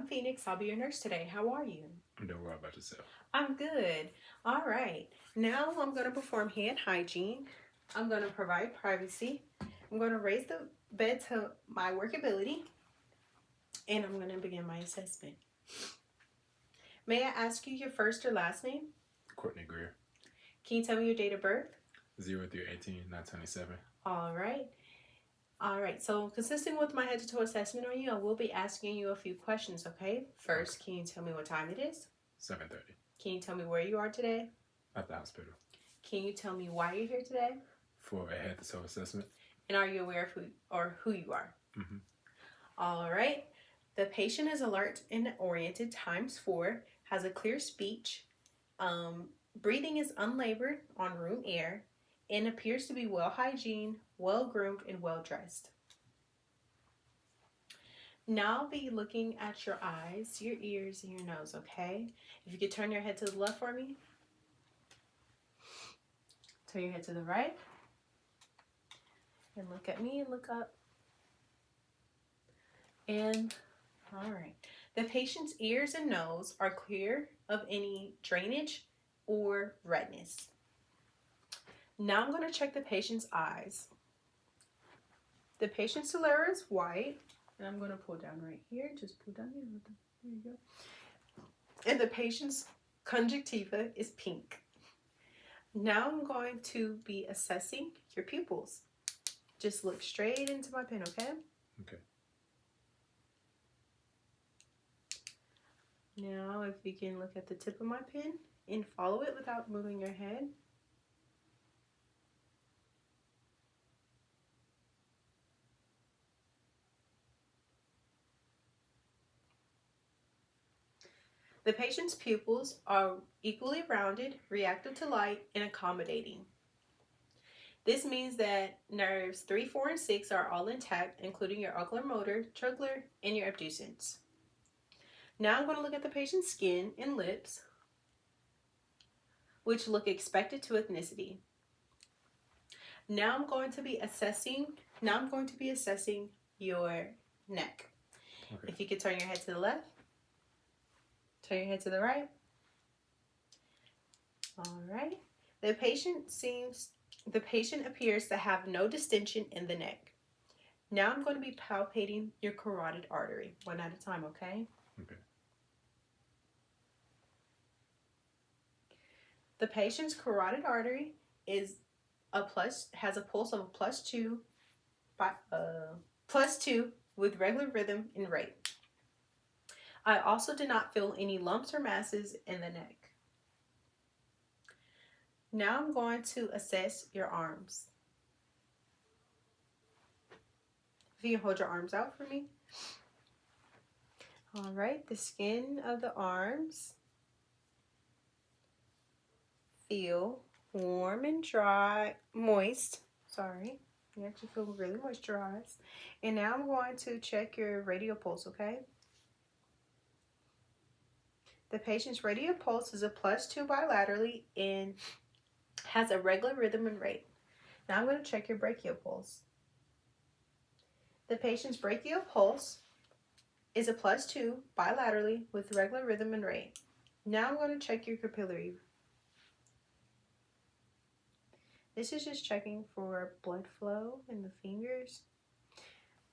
Phoenix. I'll be your nurse today. How are you? Don't worry about yourself. I'm good. All right. Now I'm going to perform hand hygiene. I'm going to provide privacy. I'm going to raise the bed to my workability. And I'm going to begin my assessment. May I ask you your first or last name? Courtney Greer, Can you tell me your date of birth? 0 through 18, 927. All right. All right. So consistent with my head to toe assessment on you, I will be asking you a few questions, okay? First, Can you tell me what time it is? 7:30 Can you tell me where you are today? at the hospital Can you tell me why you're here today? for a head to toe assessment. And are you aware of who you are? Mm-hmm. All right. The patient is alert and oriented ×4, has a clear speech, breathing is unlabored on room air, and appears to be well hygiene, well groomed, and well dressed. Now I'll be looking at your eyes, your ears, and your nose, okay? If you could turn your head to the left for me. Turn your head to the right. And look at me and look up. And, all right. The patient's ears and nose are clear of any drainage or redness. Now I'm going to check the patient's eyes. The patient's sclera is white. And I'm going to pull down right here. Just pull down here. There you go. And the patient's conjunctiva is pink. Now I'm going to be assessing your pupils. Just look straight into my pen, okay? Okay. Now, if you can look at the tip of my pen and follow it without moving your head. The patient's pupils are equally rounded, reactive to light, and accommodating. This means that nerves 3, 4, and 6 are all intact, including your oculomotor, trochlear, and your abducens. Now I'm going to look at the patient's skin and lips, which look expected to ethnicity. Now I'm going to be assessing your neck. Okay. If you could turn your head to the left, turn your head to the right. All right. The patient appears to have no distension in the neck. Now I'm going to be palpating your carotid artery, one at a time, okay? Okay. The patient's carotid artery has a pulse of +2 with regular rhythm and rate. I also did not feel any lumps or masses in the neck. Now I'm going to assess your arms. If you can hold your arms out for me. All right, the skin of the arms feel warm and moist. You actually feel really moisturized. And now I'm going to check your radial pulse, okay? The patient's radial pulse is a +2 bilaterally and has a regular rhythm and rate. Now I'm going to check your brachial pulse. The patient's brachial pulse is a +2 bilaterally with regular rhythm and rate. Now I'm going to check your capillary. This is just checking for blood flow in the fingers.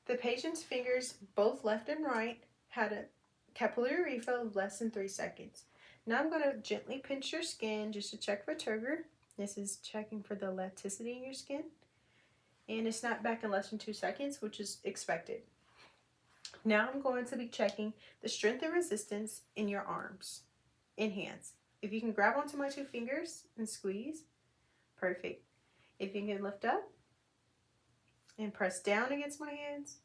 The patient's fingers, both left and right, had a capillary refill of less than 3 seconds. Now I'm going to gently pinch your skin just to check for turgor. This is checking for the elasticity in your skin. And it snapped back in less than 2 seconds, which is expected. Now I'm going to be checking the strength and resistance in your arms and hands. If you can grab onto my 2 fingers and squeeze, perfect. If you can lift up and press down against my hands.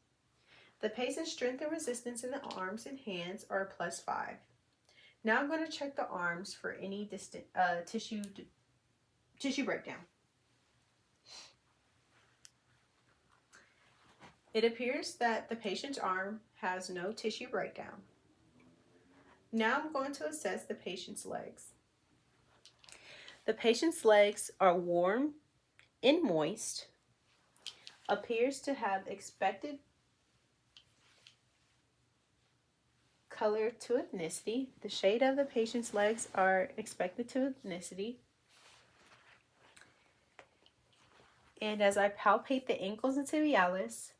The patient's strength and resistance in the arms and hands are a +5. Now I'm going to check the arms for any tissue breakdown. It appears that the patient's arm has no tissue breakdown. Now I'm going to assess the patient's legs. The patient's legs are warm and moist, appears to have expected color to ethnicity. The shade of the patient's legs are expected to ethnicity. And as I palpate the ankles and tibialis,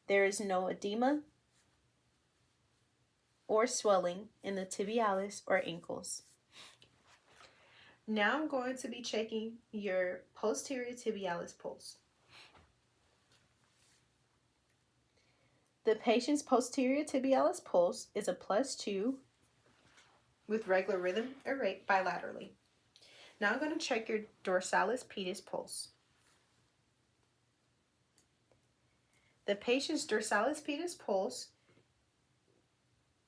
there is no edema or swelling in the tibialis or ankles. Now I'm going to be checking your posterior tibialis pulse. The patient's posterior tibialis pulse is a +2 with regular rhythm or rate bilaterally. Now I'm going to check your dorsalis pedis pulse. The patient's dorsalis pedis pulse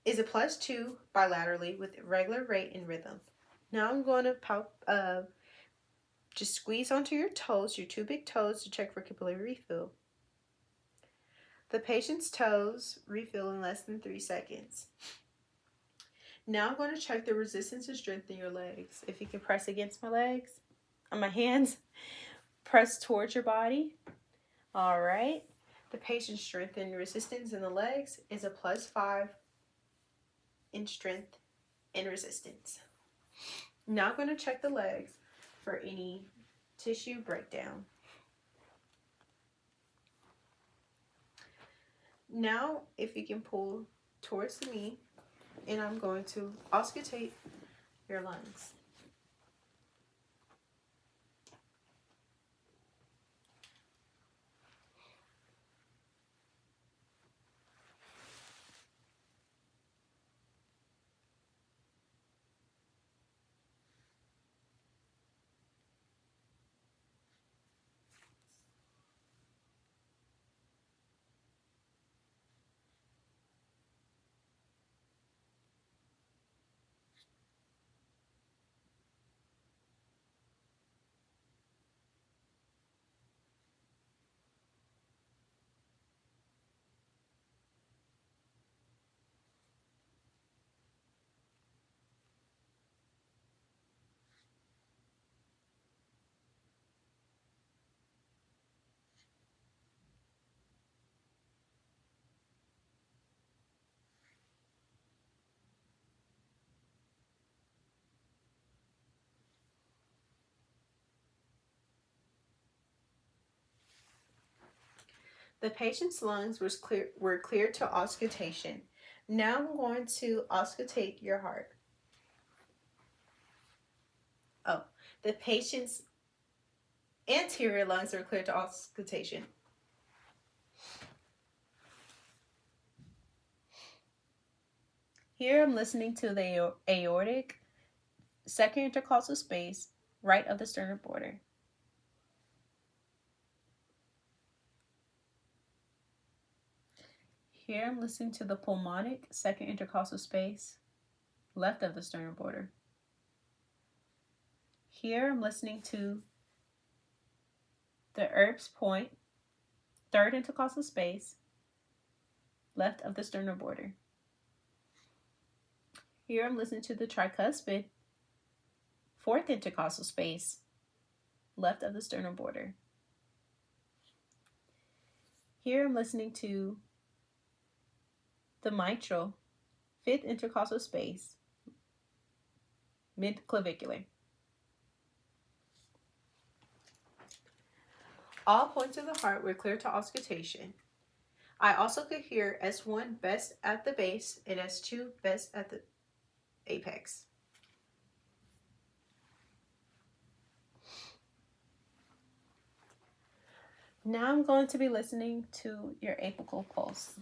is a +2 bilaterally with regular rate and rhythm. Now I'm going to just squeeze onto your toes, your 2 big toes, to check for capillary refill. The patient's toes refill in less than 3 seconds. Now I'm going to check the resistance and strength in your legs. If you can press against my legs, on my hands, press towards your body. All right. The patient's strength and resistance in the legs is a +5 in strength and resistance. Now I'm going to check the legs for any tissue breakdown. Now, if you can pull towards me, and I'm going to auscultate your lungs. The patient's lungs were cleared to auscultation. Now I'm going to auscultate your heart. Oh, the patient's anterior lungs are cleared to auscultation. Here I'm listening to the aortic second intercostal space right of the sternal border. Here I'm listening to the pulmonic second intercostal space left of the sternal border. Here I'm listening to the Erb's point third intercostal space left of the sternal border. Here I'm listening to the tricuspid fourth intercostal space left of the sternal border. Here I'm listening to the mitral fifth intercostal space mid-clavicular. All points of the heart were clear to auscultation. I also could hear S1 best at the base and S2 best at the apex. Now I'm going to be listening to your apical pulse.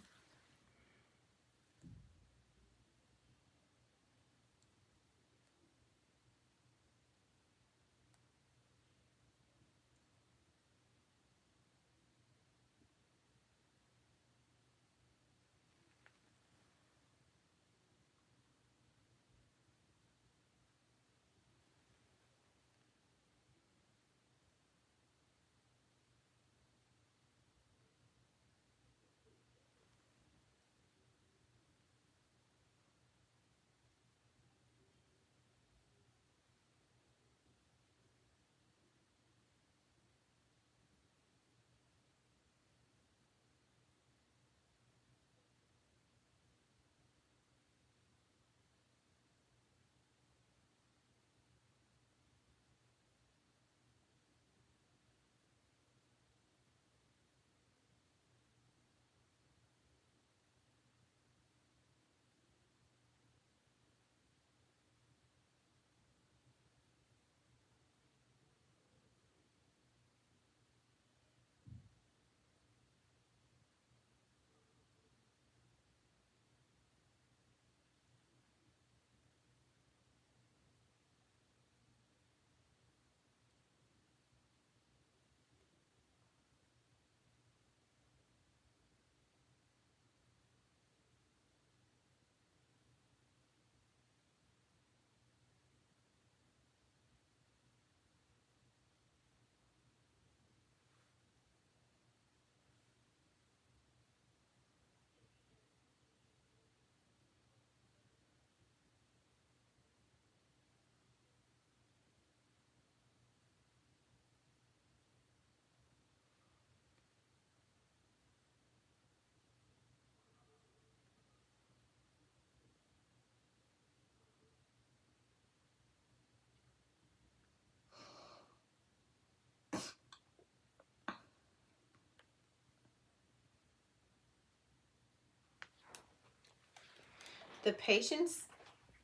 The patient's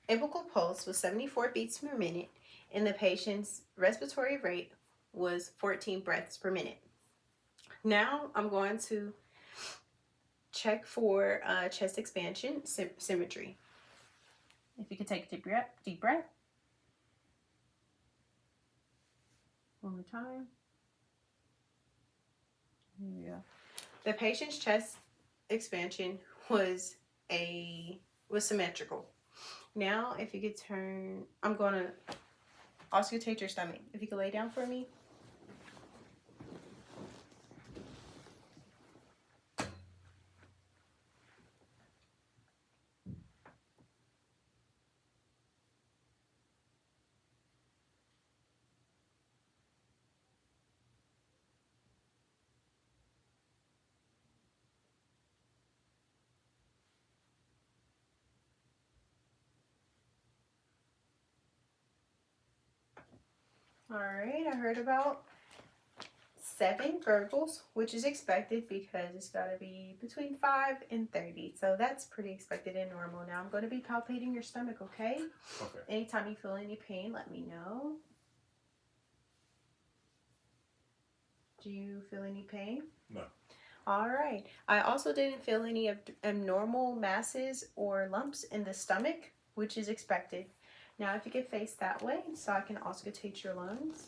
apical pulse was 74 beats per minute, and the patient's respiratory rate was 14 breaths per minute. Now I'm going to check for chest expansion symmetry. If you could take a deep breath. One more time. Here we go. The patient's chest expansion was symmetrical. Now, if you could turn, I'm gonna auscultate your stomach. If you could lay down for me. All right, I heard about 7 gurgles, which is expected because it's got to be between 5 and 30. So that's pretty expected and normal. Now I'm going to be palpating your stomach, okay? Okay. Anytime you feel any pain, let me know. Do you feel any pain? No. All right. I also didn't feel any abnormal masses or lumps in the stomach, which is expected. Now, if you could face that way so I can auscultate your lungs.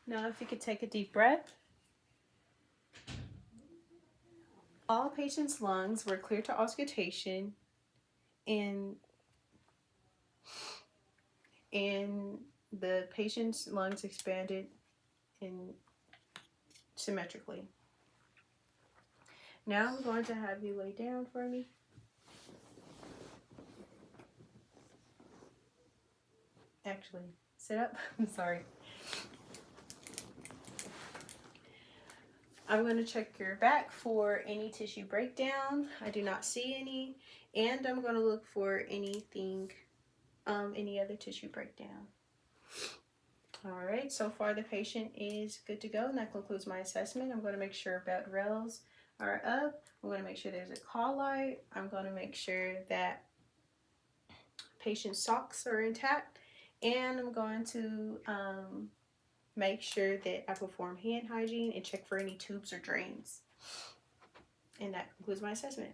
Now, if you could take a deep breath. All patients' lungs were clear to auscultation, and the patient's lungs expanded symmetrically. Now I'm going to have you lay down for me. Actually, sit up. I'm sorry. I'm going to check your back for any tissue breakdown. I do not see any. And I'm going to look for anything, any other tissue breakdown. All right, so far the patient is good to go, and that concludes my assessment. I'm going to make sure bed rails are up. I'm going to make sure there's a call light. I'm going to make sure that patient's socks are intact, and I'm going to make sure that I perform hand hygiene and check for any tubes or drains. And that concludes my assessment.